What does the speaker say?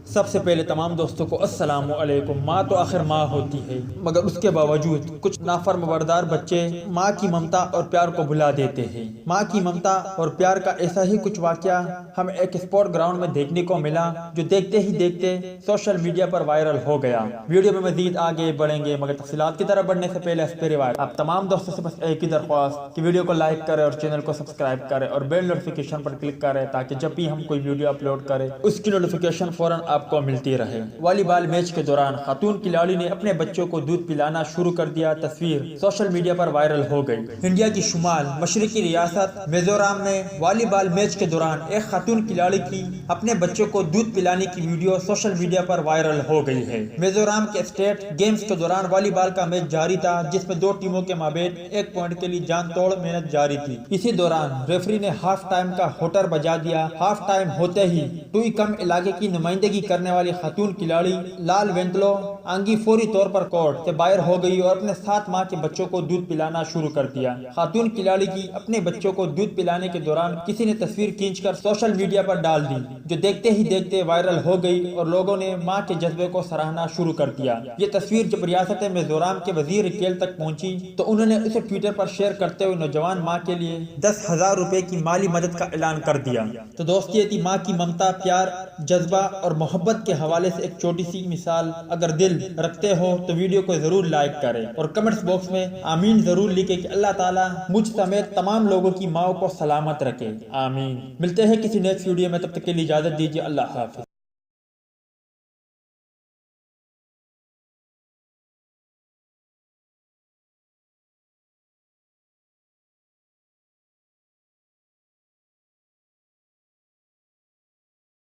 سب سے پہلے تمام دوستوں کو السلام علیکم۔ ماں تو آخر ماں ہوتی ہے، مگر اس کے باوجود کچھ نافرمان بردار بچے ماں کی ممتا اور پیار کو بھلا دیتے ہیں۔ ماں کی ممتا اور پیار کا ایسا ہی کچھ واقعہ ہمیں ایک اسپورٹ گراؤنڈ میں دیکھنے کو ملا، جو دیکھتے ہی دیکھتے سوشل میڈیا پر وائرل ہو گیا۔ ویڈیو میں مزید آگے بڑھیں گے، مگر تفصیلات کی طرف بڑھنے سے پہلے اس پہ روایت آپ تمام دوستوں سے بس ایک ہی درخواست کہ ویڈیو کو لائک کریں اور چینل کو سبسکرائب کریں اور بیل نوٹیفیکیشن پر کلک کریں تاکہ جب بھی ہم کوئی ویڈیو اپلوڈ کریں اس کی نوٹیفیکیشن فوراً آپ کو ملتی رہے۔ والی بال میچ کے دوران خاتون کھلاڑی نے اپنے بچوں کو دودھ پلانا شروع کر دیا۔ تصویر سوشل میڈیا پر وائرل ہو گئی۔ انڈیا کی شمال مشرقی ریاست میزورام میں والی بال میچ کے دوران ایک خاتون کھلاڑی کی اپنے بچوں کو دودھ پلانے کی ویڈیو سوشل میڈیا پر وائرل ہو گئی ہے۔ میزورام کے اسٹیٹ گیمز کے دوران والی بال کا میچ جاری تھا، جس میں دو ٹیموں کے مابین ایک پوائنٹ کے لیے جان توڑ محنت جاری تھی۔ اسی دوران ریفری نے ہاف ٹائم کا ہوٹر بجا دیا۔ ہاف ٹائم ہوتے ہی ٹوئی کم علاقے کی نمائندگی کرنے والی خاتون کھلاڑی لال وینتلو آنگی فوری طور پر کورٹ سے باہر ہو گئی اور اپنے 7 ماہ کے بچوں کو دودھ پلانا شروع کر دیا۔ خاتون کھلاڑی کی اپنے بچوں کو دودھ پلانے کے دوران کسی نے تصویر کھینچ کر سوشل میڈیا پر ڈال دی، جو دیکھتے ہی دیکھتے وائرل ہو گئی اور لوگوں نے ماں کے جذبے کو سراہنا شروع کر دیا۔ یہ تصویر جب ریاست میزورام کے وزیر کھیل تک پہنچی تو انہوں نے اسے ٹویٹر پر شیئر کرتے ہوئے نوجوان ماں کے لیے 10,000 روپے کی مالی مدد کا اعلان کر دیا۔ تو دوست یہ تھی ماں کی ممتا، پیار، جذبہ اور محبت کے حوالے سے ایک چھوٹی سی مثال۔ اگر دل رکھتے ہو تو ویڈیو کو ضرور لائک کریں اور کمنٹس باکس میں آمین ضرور لکھیں کہ اللہ تعالیٰ مجھ سمیت تمام لوگوں کی ماں کو سلامت رکھے، آمین۔ ملتے ہیں کسی نیکسٹ ویڈیو میں، تب تک کے لیے اجازت دیجیے، اللہ حافظ۔